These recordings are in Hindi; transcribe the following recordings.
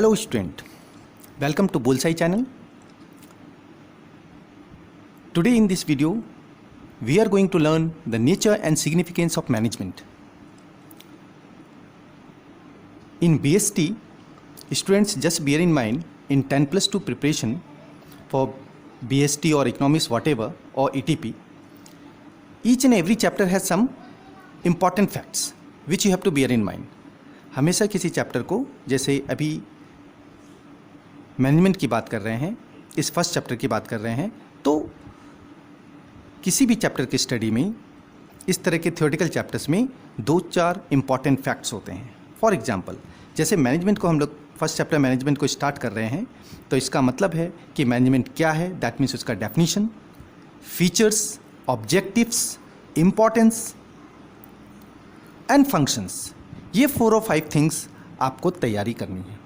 Hello student, welcome to Bullseye channel. Today in this video, we are going to learn the nature and significance of management. In BST, students just bear in mind in 10+2 preparation for BST or economics whatever or ETP, each and every chapter has some important facts which you have to bear in mind. हमेशा किसी चैप्टर को, जैसे अभी मैनेजमेंट की बात कर रहे हैं, इस फर्स्ट चैप्टर की बात कर रहे हैं, तो किसी भी चैप्टर की स्टडी में इस तरह के थ्योरेटिकल चैप्टर्स में 2-4 इम्पॉर्टेंट फैक्ट्स होते हैं. फॉर एग्जांपल, जैसे मैनेजमेंट को हम लोग फर्स्ट चैप्टर मैनेजमेंट को स्टार्ट कर रहे हैं, तो इसका मतलब है कि मैनेजमेंट क्या है, दैट मीन्स उसका definition, features, objectives, importance and functions. ये 4 और 5 थिंग्स आपको तैयारी करनी है,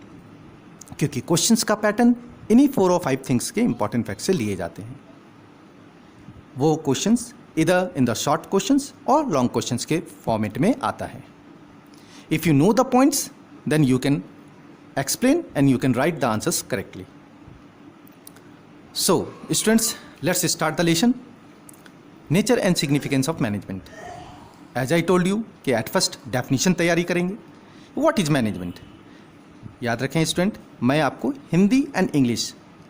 क्योंकि क्वेश्चंस का पैटर्न इन्हीं 4 और 5 थिंग्स के इंपॉर्टेंट फैक्ट से लिए जाते हैं. वो क्वेश्चंस इधर इन द शॉर्ट क्वेश्चंस और लॉन्ग क्वेश्चंस के फॉर्मेट में आता है. If you know the points then you can explain and you can write the answers correctly. So students, let's start the lesson. Nature and significance of management. As I told you कि at first definition तैयारी करेंगे. What is management? याद रखें स्टूडेंट, मैं आपको Hindi and English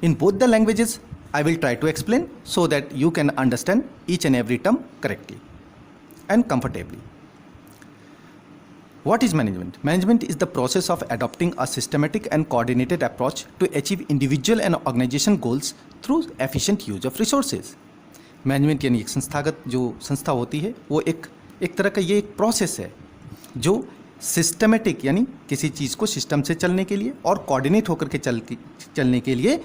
in both the languages I will try to explain so that you can understand each and every term correctly and comfortably. What is management? Management is the process of adopting a systematic and coordinated approach to achieve individual and organization goals through efficient use of resources. Management यानी एक संस्थागत जो संस्था होती है, वो एक तरह का ये एक प्रोसेस है जो सिस्टमेटिक यानी किसी चीज़ को सिस्टम से चलने के लिए और कोऑर्डिनेट होकर के चलने के लिए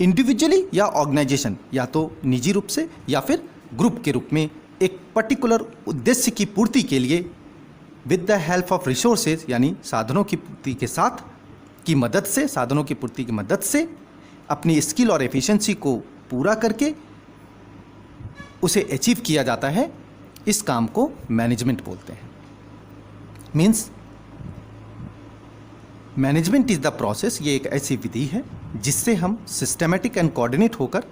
इंडिविजुअली या ऑर्गेनाइजेशन, या तो निजी रूप से या फिर ग्रुप के रूप में एक पर्टिकुलर उद्देश्य की पूर्ति के लिए with the help of resources यानी साधनों की पूर्ति के साथ की मदद से, साधनों की पूर्ति की मदद से अपनी स्किल और एफिशिएंसी को पूरा करके उसे अचीव किया जाता है. इस काम को मैनेजमेंट बोलते हैं. Means management is the process, ये एक ऐसी विधि है जिससे हम सिस्टमेटिक एंड कोऑर्डिनेट होकर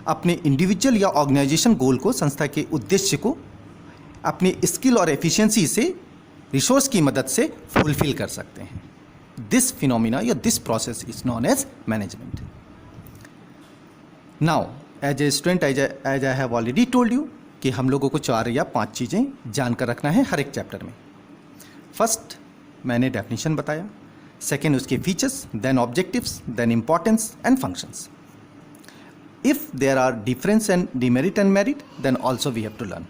अपने इंडिविजुअल या ऑर्गेनाइजेशन गोल को, संस्था के उद्देश्य को अपनी स्किल और एफिशिएंसी से, रिसोर्स की मदद से फुलफिल कर सकते हैं. दिस फिनोमिना या this process is known as management. Now as a student, as I have already told you कि हम लोगों को 4 या 5 चीज़ें जानकर रखना है हर एक चैप्टर में. फर्स्ट मैंने डेफिनेशन बताया, सेकेंड उसके features, then objectives, then importance and functions. If there are difference and demerit and merit then also we have to learn.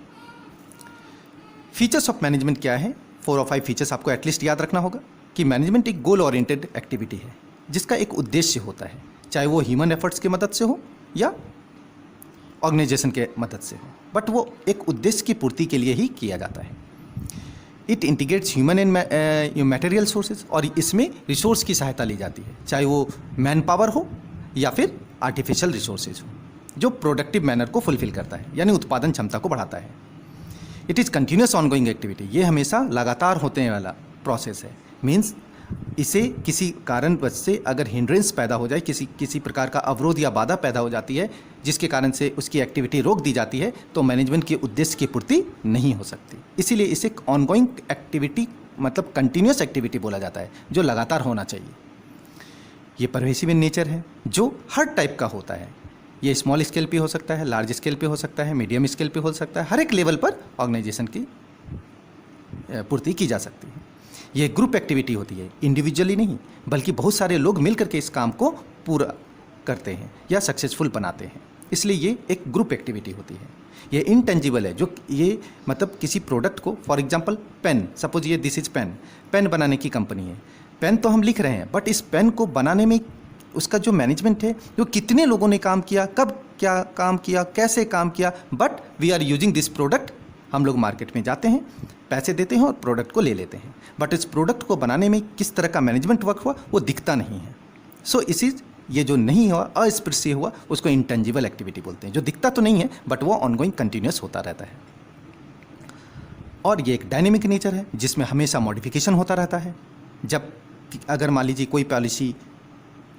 Features of management क्या है? 4 और 5 फीचर्स आपको एटलीस्ट याद रखना होगा कि मैनेजमेंट एक गोल ओरिएंटेड एक्टिविटी है जिसका एक उद्देश्य होता है, चाहे वो ह्यूमन एफर्ट्स की मदद से हो या ऑर्गेनाइजेशन के मदद से हो, बट वो एक उद्देश्य की पूर्ति के लिए ही किया जाता है. It integrates human and material sources, और इसमें रिसोर्स की सहायता ली जाती है, चाहे वो मैन पावर हो या फिर आर्टिफिशियल रिसोर्सेज हो, जो प्रोडक्टिव मैनर को फुलफिल करता है यानी उत्पादन क्षमता को बढ़ाता है. It is continuous ongoing activity, ये हमेशा लगातार होने वाला प्रोसेस है. मीन्स इसे किसी कारणवश से अगर हिंड्रेंस पैदा हो जाए, किसी प्रकार का अवरोध या बाधा पैदा हो जाती है जिसके कारण से उसकी एक्टिविटी रोक दी जाती है, तो मैनेजमेंट के उद्देश्य की पूर्ति नहीं हो सकती. इसीलिए इसे ऑनगोइंग एक्टिविटी मतलब कंटिन्यूस एक्टिविटी बोला जाता है, जो लगातार होना चाहिए. ये परवेसिव इन नेचर है, जो हर टाइप का होता है. ये स्मॉल स्केल पे हो सकता है, लार्ज स्केल पे हो सकता है, मीडियम स्केल पे हो सकता है. हर एक लेवल पर ऑर्गेनाइजेशन की पूर्ति की जा सकती है. ये ग्रुप एक्टिविटी होती है, इंडिविजुअली नहीं बल्कि बहुत सारे लोग मिलकर के इस काम को पूरा करते हैं या सक्सेसफुल बनाते हैं, इसलिए ये एक ग्रुप एक्टिविटी होती है. ये इनटेंजिबल है, जो ये मतलब किसी प्रोडक्ट को, फॉर एग्जांपल पेन, सपोज ये दिस इज पेन बनाने की कंपनी है. पेन तो हम लिख रहे हैं, बट इस पेन को बनाने में उसका जो मैनेजमेंट है, जो कितने लोगों ने काम किया, कब क्या काम किया, कैसे काम किया, but we are using this product. हम लोग मार्केट में जाते हैं, पैसे देते हैं और प्रोडक्ट को ले लेते हैं, बट इस प्रोडक्ट को बनाने में किस तरह का मैनेजमेंट वर्क हुआ वो दिखता नहीं है. सो ये जो नहीं हुआ, अस्पृश्य हुआ, उसको इंटेंजिबल एक्टिविटी बोलते हैं, जो दिखता तो नहीं है बट वो ऑनगोइंग कंटिन्यूस होता रहता है. और ये एक डायनेमिक नेचर है जिसमें हमेशा मॉडिफिकेशन होता रहता है. जब अगर मान लीजिए कोई पॉलिसी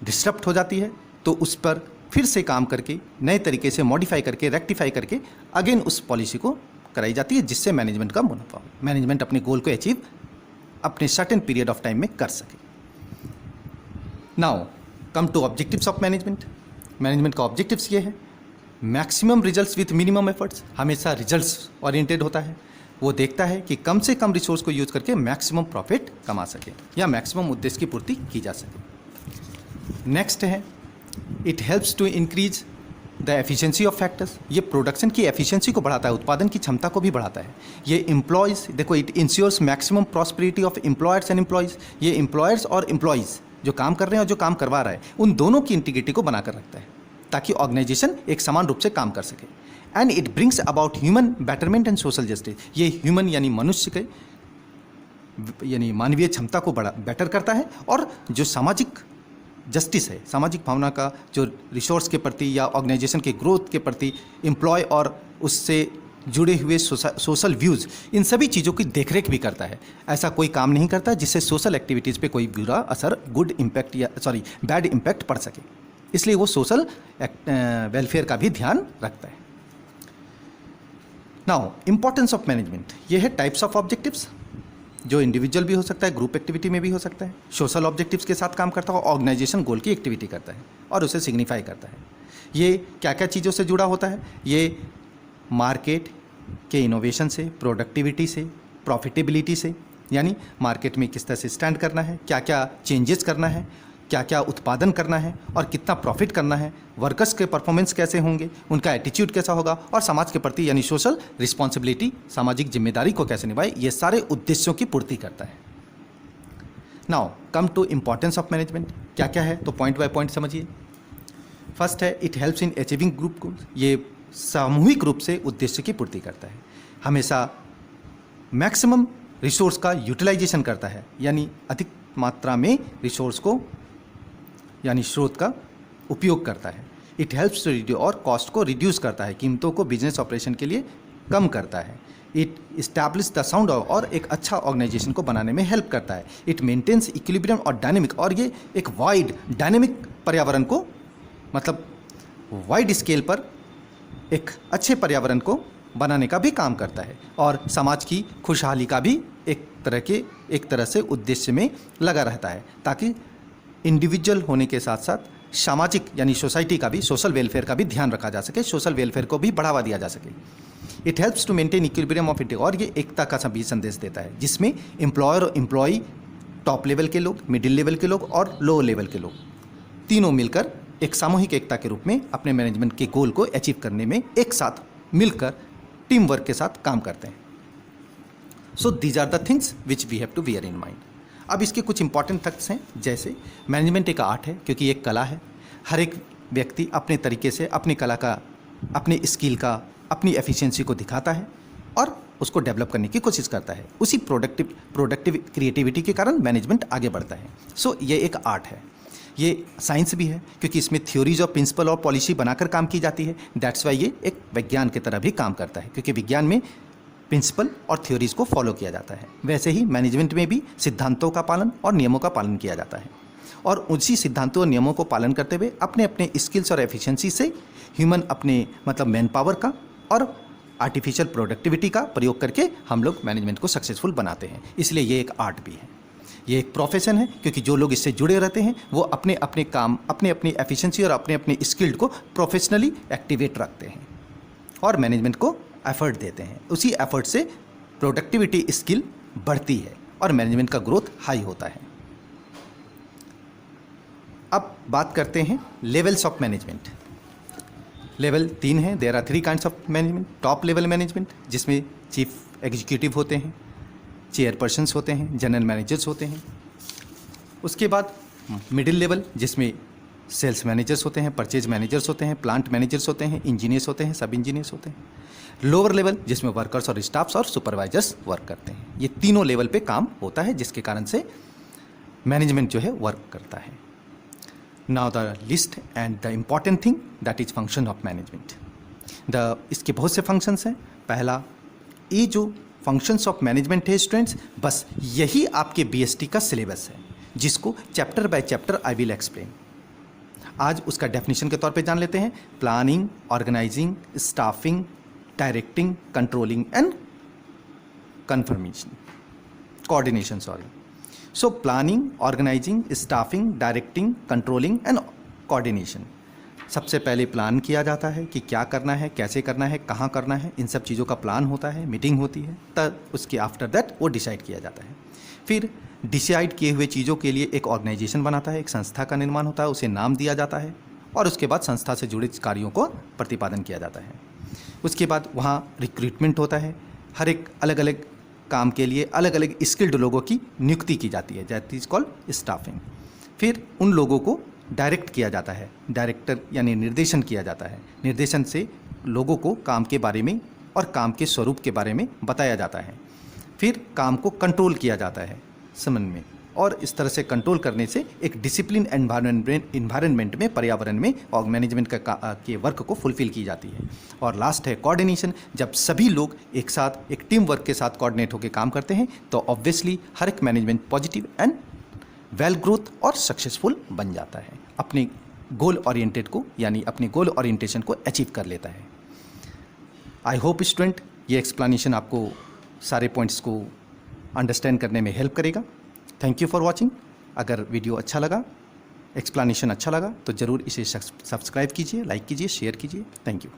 डिस्टर्ब हो जाती है तो उस पर फिर से काम करके नए तरीके से मॉडिफाई करके रेक्टिफाई करके अगेन उस पॉलिसी को कराई जाती है, जिससे मैनेजमेंट का मुनाफा हो, मैनेजमेंट अपने गोल को अचीव अपने सर्टेन पीरियड ऑफ टाइम में कर सके। Now come to objectives of management. Management का ऑब्जेक्टिव्स ये है, maximum results with minimum efforts. हमेशा रिजल्ट्स ओरिएंटेड होता है, वो देखता है कि कम से कम रिसोर्स को यूज करके मैक्सिमम प्रॉफिट कमा सके या मैक्सिमम उद्देश्य की पूर्ति की जा सके। नेक्स्ट है, it helps to increase the efficiency of factors. ये प्रोडक्शन की एफिशिएंसी को बढ़ाता है, उत्पादन की क्षमता को भी बढ़ाता है। ये एम्प्लॉयज़, देखो, it ensures maximum prosperity of employers and employees. ये एम्प्लॉयर्स और एम्प्लॉयज़ जो काम कर रहे हैं और जो काम करवा रहा है, उन दोनों की इंटीग्रिटी को बनाकर रखता है ताकि ऑर्गेनाइजेशन एक समान रूप से काम कर सके। And it brings about human betterment and social justice. ये ह्यूमन यानी मनुष्य के यानी मानवीय क्षमता को बेटर करता है, और जो सामाजिक जस्टिस है, सामाजिक भावना का, जो रिसोर्स के प्रति या ऑर्गेनाइजेशन के ग्रोथ के प्रति एम्प्लॉय और उससे जुड़े हुए सोशल व्यूज़, इन सभी चीज़ों की देखरेख भी करता है। ऐसा कोई काम नहीं करता जिससे सोशल एक्टिविटीज़ पे कोई बुरा असर, बैड इम्पैक्ट पड़ सके, इसलिए वो सोशल वेलफेयर का भी ध्यान रखता है। नाउ इम्पोर्टेंस ऑफ मैनेजमेंट, ये है टाइप्स ऑफ ऑब्जेक्टिव्स, जो इंडिविजुअल भी हो सकता है, ग्रुप एक्टिविटी में भी हो सकता है। सोशल ऑब्जेक्टिव्स के साथ काम करता है, ऑर्गेनाइजेशन गोल की एक्टिविटी करता है और उसे सिग्निफाई करता है। ये क्या क्या चीज़ों से जुड़ा होता है? ये मार्केट के इनोवेशन से, प्रोडक्टिविटी से, प्रॉफिटेबिलिटी से, यानी मार्केट में किस तरह से स्टैंड करना है, क्या क्या चेंजेस करना है, क्या क्या उत्पादन करना है और कितना प्रॉफिट करना है, वर्कर्स के परफॉर्मेंस कैसे होंगे, उनका एटीट्यूड कैसा होगा, और समाज के प्रति यानी सोशल रिस्पॉन्सिबिलिटी, सामाजिक जिम्मेदारी को कैसे निभाए, ये सारे उद्देश्यों की पूर्ति करता है। Now come to importance of management. क्या क्या है तो पॉइंट बाय पॉइंट समझिए। फर्स्ट है, it helps in achieving group goals. ये सामूहिक रूप से उद्देश्य की पूर्ति करता है, हमेशा मैक्सिमम रिसोर्स का यूटिलाइजेशन करता है, यानी अधिक मात्रा में रिसोर्स को यानी स्रोत का उपयोग करता है। इट हेल्प्स टू रिड्यूस, और कॉस्ट को रिड्यूस करता है, कीमतों को बिजनेस ऑपरेशन के लिए कम करता है। इट इस्टेब्लिश द साउंड, और एक अच्छा ऑर्गेनाइजेशन को बनाने में हेल्प करता है। इट मेंटेन्स इक्विलिब्रियम और डायनेमिक, और ये एक वाइड डायनेमिक पर्यावरण को, मतलब वाइड स्केल पर एक अच्छे पर्यावरण को बनाने का भी काम करता है, और समाज की खुशहाली का भी एक तरह से उद्देश्य में लगा रहता है, ताकि इंडिविजुअल होने के साथ साथ सामाजिक यानी सोसाइटी का भी, सोशल वेलफेयर का भी ध्यान रखा जा सके, सोशल वेलफेयर को भी बढ़ावा दिया जा सके। It helps to maintain equilibrium of it, और ये एकता का भी संदेश देता है, जिसमें एम्प्लॉयर और एम्प्लॉई, टॉप लेवल के लोग, मिडिल लेवल के लोग और लो लेवल के लोग, तीनों मिलकर एक सामूहिक एकता के रूप में अपने मैनेजमेंट के गोल को अचीव करने में एक साथ मिलकर टीम वर्क के साथ काम करते हैं। So these are the things which we have to bear in mind. अब इसके कुछ इंपॉर्टेंट फैक्ट्स हैं, जैसे मैनेजमेंट एक आर्ट है, क्योंकि एक कला है। हर एक व्यक्ति अपने तरीके से अपनी कला का, अपनी स्किल का, अपनी एफिशिएंसी को दिखाता है और उसको डेवलप करने की कोशिश करता है। उसी प्रोडक्टिव क्रिएटिविटी के कारण मैनेजमेंट आगे बढ़ता है। सो ये एक आर्ट है, ये साइंस भी है, क्योंकि इसमें थ्योरीज और प्रिंसिपल और पॉलिसी बनाकर काम की जाती है। दैट्स वाई ये एक विज्ञान की तरह भी काम करता है, क्योंकि विज्ञान में प्रिंसिपल और थ्योरीज को फॉलो किया जाता है। वैसे ही मैनेजमेंट में भी सिद्धांतों का पालन और नियमों का पालन किया जाता है, और उसी सिद्धांतों और नियमों को पालन करते हुए अपने अपने स्किल्स और एफिशिएंसी से ह्यूमन अपने मैन पावर का और आर्टिफिशियल प्रोडक्टिविटी का प्रयोग करके हम लोग मैनेजमेंट को सक्सेसफुल बनाते हैं। इसलिए ये एक आर्ट भी है, ये एक प्रोफेशन है, क्योंकि जो लोग इससे जुड़े रहते हैं वो अपने अपने काम, अपने अपनी एफिशिएंसी और अपने अपने स्किल्ड को प्रोफेशनली एक्टिवेट रखते हैं और मैनेजमेंट को एफर्ट देते हैं। उसी एफर्ट से प्रोडक्टिविटी स्किल बढ़ती है और मैनेजमेंट का ग्रोथ हाई होता है। अब बात करते हैं लेवल्स ऑफ मैनेजमेंट। लेवल 3 है, there are 3 kinds of management. Top level management, जिसमें चीफ एग्जीक्यूटिव होते हैं, चेयरपर्सन्स होते हैं, जनरल मैनेजर्स होते हैं। उसके बाद मिडिल लेवल, जिसमें सेल्स मैनेजर्स होते हैं, परचेज मैनेजर्स होते हैं, प्लांट मैनेजर्स होते हैं, इंजीनियर्स होते हैं, सब इंजीनियर्स होते हैं। लोअर लेवल, जिसमें वर्कर्स और स्टाफ्स और सुपरवाइजर्स वर्क करते हैं। ये तीनों लेवल पे काम होता है, जिसके कारण से मैनेजमेंट जो है वर्क करता है। Now the list and the important thing that is function of management. इसके बहुत से फंक्शंस हैं। पहला, ये जो फंक्शंस ऑफ मैनेजमेंट है स्टूडेंट्स, बस यही आपके BST का सिलेबस है, जिसको chapter by chapter I will explain. आज उसका डेफिनेशन के तौर पे जान लेते हैं। Planning, organising, staffing, directing, controlling and coordination. So planning, organising, staffing, directing, controlling and coordination. सबसे पहले प्लान किया जाता है कि क्या करना है, कैसे करना है, कहाँ करना है, इन सब चीज़ों का प्लान होता है, मीटिंग होती है, तब उसके आफ्टर दैट वो डिसाइड किया जाता है। फिर डिसाइड किए हुए चीज़ों के लिए एक ऑर्गेनाइजेशन बनाता है, एक संस्था का निर्माण होता है, उसे नाम दिया जाता है और उसके बाद संस्था से जुड़े कार्यों को प्रतिपादन किया जाता है। उसके बाद वहाँ रिक्रूटमेंट होता है, हर एक अलग अलग काम के लिए अलग अलग स्किल्ड लोगों की नियुक्ति की जाती है, दैट इज कॉल्ड स्टाफिंग। फिर उन लोगों को डायरेक्ट किया जाता है, डायरेक्टर यानी निर्देशन किया जाता है। निर्देशन से लोगों को काम के बारे में और काम के स्वरूप के बारे में बताया जाता है। फिर काम को कंट्रोल किया जाता है समन्वय में, और इस तरह से कंट्रोल करने से एक डिसिप्लिन एनवायरनमेंट में, पर्यावरण में और मैनेजमेंट के वर्क को फुलफिल की जाती है। और लास्ट है कोऑर्डिनेशन। जब सभी लोग एक साथ एक टीम वर्क के साथ कोऑर्डिनेट होकर काम करते हैं तो ऑब्वियसली हर एक management positive and well growth और सक्सेसफुल बन जाता है, अपने गोल ओरिएंटेड को यानी अपने गोल ओरिएंटेशन को अचीव कर लेता है। आई होप स्टूडेंट ये एक्सप्लेनेशन आपको सारे पॉइंट्स को अंडरस्टैंड करने में हेल्प करेगा। Thank you for watching. अगर वीडियो अच्छा लगा, एक्सप्लेनेशन अच्छा लगा तो ज़रूर इसे सब्सक्राइब कीजिए, लाइक कीजिए, शेयर कीजिए। Thank you.